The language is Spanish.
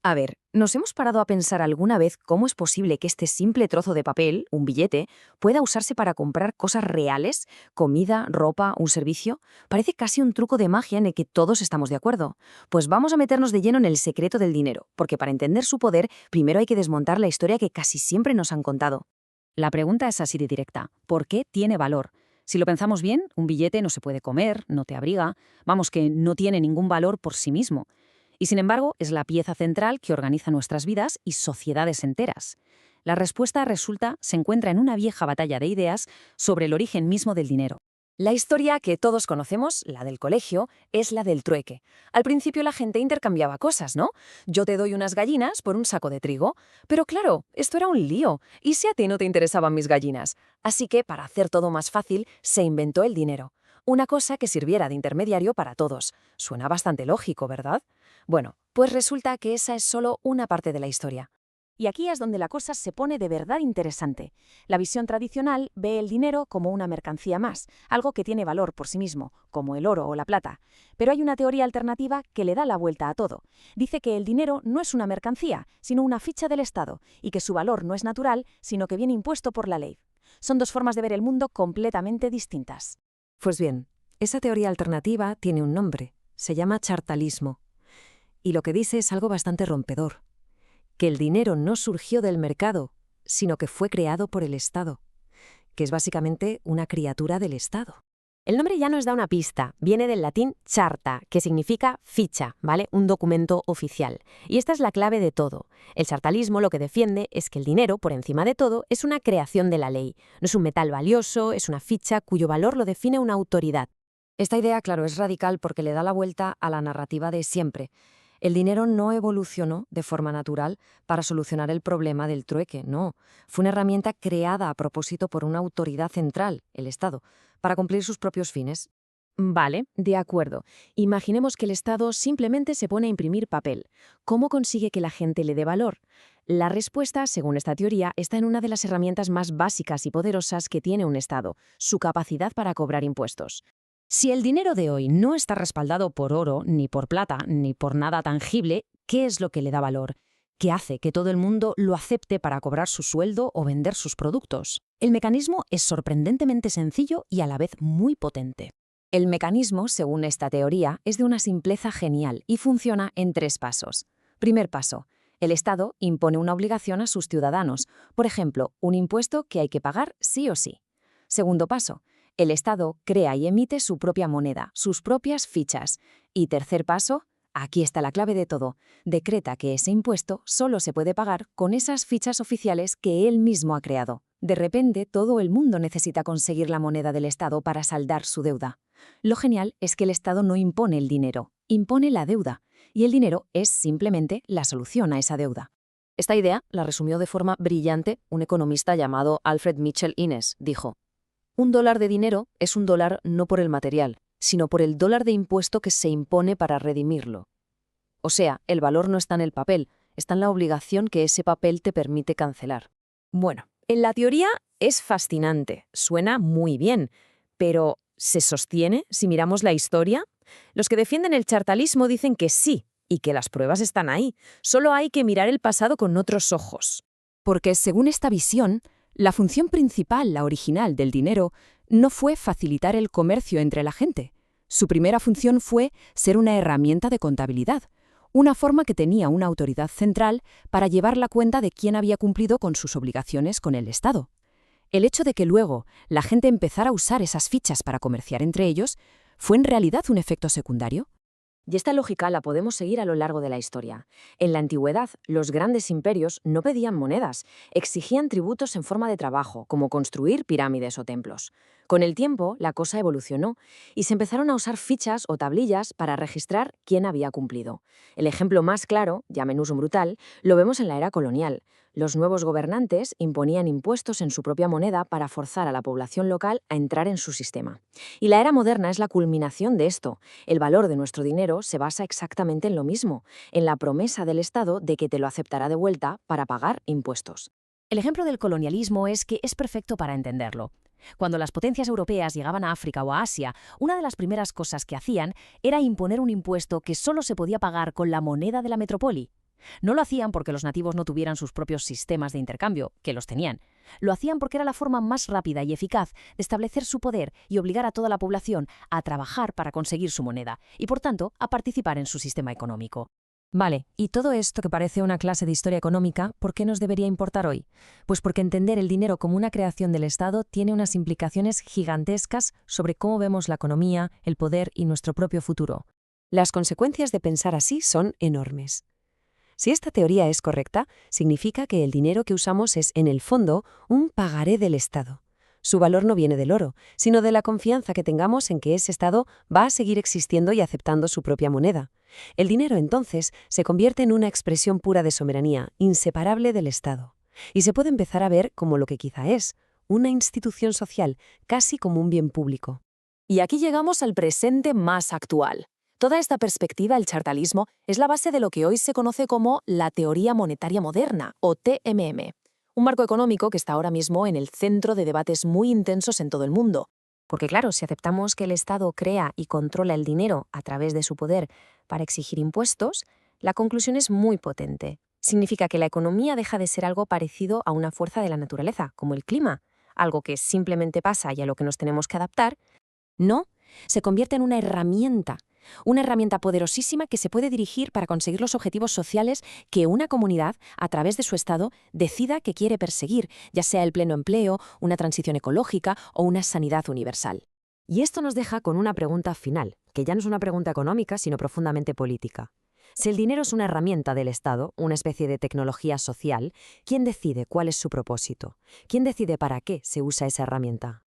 A ver, ¿nos hemos parado a pensar alguna vez cómo es posible que este simple trozo de papel, un billete, pueda usarse para comprar cosas reales? Comida, ropa, un servicio. Parece casi un truco de magia en el que todos estamos de acuerdo. Pues vamos a meternos de lleno en el secreto del dinero, porque para entender su poder, primero hay que desmontar la historia que casi siempre nos han contado. La pregunta es así de directa. ¿Por qué tiene valor? Si lo pensamos bien, un billete no se puede comer, no te abriga, vamos que no tiene ningún valor por sí mismo. Y sin embargo, es la pieza central que organiza nuestras vidas y sociedades enteras. La respuesta se encuentra en una vieja batalla de ideas sobre el origen mismo del dinero. La historia que todos conocemos, la del colegio, es la del trueque. Al principio la gente intercambiaba cosas, ¿no? Yo te doy unas gallinas por un saco de trigo. Pero claro, esto era un lío. ¿Y si a ti no te interesaban mis gallinas? Así que, para hacer todo más fácil, se inventó el dinero. Una cosa que sirviera de intermediario para todos. Suena bastante lógico, ¿verdad? Bueno, pues resulta que esa es solo una parte de la historia. Y aquí es donde la cosa se pone de verdad interesante. La visión tradicional ve el dinero como una mercancía más, algo que tiene valor por sí mismo, como el oro o la plata. Pero hay una teoría alternativa que le da la vuelta a todo. Dice que el dinero no es una mercancía, sino una ficha del Estado, y que su valor no es natural, sino que viene impuesto por la ley. Son dos formas de ver el mundo completamente distintas. Pues bien, esa teoría alternativa tiene un nombre. Se llama chartalismo. Y lo que dice es algo bastante rompedor. Que el dinero no surgió del mercado, sino que fue creado por el Estado, que es básicamente una criatura del Estado. El nombre ya nos da una pista. Viene del latín charta, que significa ficha, ¿vale? Un documento oficial. Y esta es la clave de todo. El chartalismo lo que defiende es que el dinero, por encima de todo, es una creación de la ley. No es un metal valioso, es una ficha cuyo valor lo define una autoridad. Esta idea, claro, es radical porque le da la vuelta a la narrativa de siempre. El dinero no evolucionó de forma natural para solucionar el problema del trueque, no. Fue una herramienta creada a propósito por una autoridad central, el Estado, para cumplir sus propios fines. Vale, de acuerdo. Imaginemos que el Estado simplemente se pone a imprimir papel. ¿Cómo consigue que la gente le dé valor? La respuesta, según esta teoría, está en una de las herramientas más básicas y poderosas que tiene un Estado, su capacidad para cobrar impuestos. Si el dinero de hoy no está respaldado por oro, ni por plata, ni por nada tangible, ¿qué es lo que le da valor? ¿Qué hace que todo el mundo lo acepte para cobrar su sueldo o vender sus productos? El mecanismo es sorprendentemente sencillo y a la vez muy potente. El mecanismo, según esta teoría, es de una simpleza genial y funciona en 3 pasos. Primer paso. El Estado impone una obligación a sus ciudadanos, por ejemplo, un impuesto que hay que pagar sí o sí. Segundo paso. El Estado crea y emite su propia moneda, sus propias fichas. Y tercer paso, aquí está la clave de todo, decreta que ese impuesto solo se puede pagar con esas fichas oficiales que él mismo ha creado. De repente, todo el mundo necesita conseguir la moneda del Estado para saldar su deuda. Lo genial es que el Estado no impone el dinero, impone la deuda, y el dinero es simplemente la solución a esa deuda. Esta idea la resumió de forma brillante un economista llamado Alfred Mitchell Innes. Dijo: $1 de dinero es $1 no por el material, sino por el dólar de impuesto que se impone para redimirlo. O sea, el valor no está en el papel, está en la obligación que ese papel te permite cancelar. Bueno, en la teoría es fascinante, suena muy bien, pero ¿se sostiene si miramos la historia? Los que defienden el chartalismo dicen que sí, y que las pruebas están ahí. Solo hay que mirar el pasado con otros ojos. Porque según esta visión, la función principal, la original del dinero, no fue facilitar el comercio entre la gente. Su primera función fue ser una herramienta de contabilidad, una forma que tenía una autoridad central para llevar la cuenta de quién había cumplido con sus obligaciones con el Estado. El hecho de que luego la gente empezara a usar esas fichas para comerciar entre ellos fue en realidad un efecto secundario. Y esta lógica la podemos seguir a lo largo de la historia. En la antigüedad, los grandes imperios no pedían monedas, exigían tributos en forma de trabajo, como construir pirámides o templos. Con el tiempo, la cosa evolucionó y se empezaron a usar fichas o tablillas para registrar quién había cumplido. El ejemplo más claro, ya menudo brutal, lo vemos en la era colonial. Los nuevos gobernantes imponían impuestos en su propia moneda para forzar a la población local a entrar en su sistema. Y la era moderna es la culminación de esto. El valor de nuestro dinero se basa exactamente en lo mismo, en la promesa del Estado de que te lo aceptará de vuelta para pagar impuestos. El ejemplo del colonialismo es que es perfecto para entenderlo. Cuando las potencias europeas llegaban a África o a Asia, una de las primeras cosas que hacían era imponer un impuesto que solo se podía pagar con la moneda de la metrópoli. No lo hacían porque los nativos no tuvieran sus propios sistemas de intercambio, que los tenían. Lo hacían porque era la forma más rápida y eficaz de establecer su poder y obligar a toda la población a trabajar para conseguir su moneda y, por tanto, a participar en su sistema económico. Vale, y todo esto que parece una clase de historia económica, ¿por qué nos debería importar hoy? Pues porque entender el dinero como una creación del Estado tiene unas implicaciones gigantescas sobre cómo vemos la economía, el poder y nuestro propio futuro. Las consecuencias de pensar así son enormes. Si esta teoría es correcta, significa que el dinero que usamos es, en el fondo, un pagaré del Estado. Su valor no viene del oro, sino de la confianza que tengamos en que ese Estado va a seguir existiendo y aceptando su propia moneda. El dinero, entonces, se convierte en una expresión pura de soberanía, inseparable del Estado. Y se puede empezar a ver como lo que quizá es, una institución social, casi como un bien público. Y aquí llegamos al presente más actual. Toda esta perspectiva, el chartalismo, es la base de lo que hoy se conoce como la teoría monetaria moderna, o TMM. Un marco económico que está ahora mismo en el centro de debates muy intensos en todo el mundo. Porque claro, si aceptamos que el Estado crea y controla el dinero a través de su poder para exigir impuestos, la conclusión es muy potente. Significa que la economía deja de ser algo parecido a una fuerza de la naturaleza, como el clima, algo que simplemente pasa y a lo que nos tenemos que adaptar. No, se convierte en una herramienta poderosísima que se puede dirigir para conseguir los objetivos sociales que una comunidad, a través de su Estado, decida que quiere perseguir, ya sea el pleno empleo, una transición ecológica o una sanidad universal. Y esto nos deja con una pregunta final, que ya no es una pregunta económica, sino profundamente política. Si el dinero es una herramienta del Estado, una especie de tecnología social, ¿quién decide cuál es su propósito? ¿Quién decide para qué se usa esa herramienta?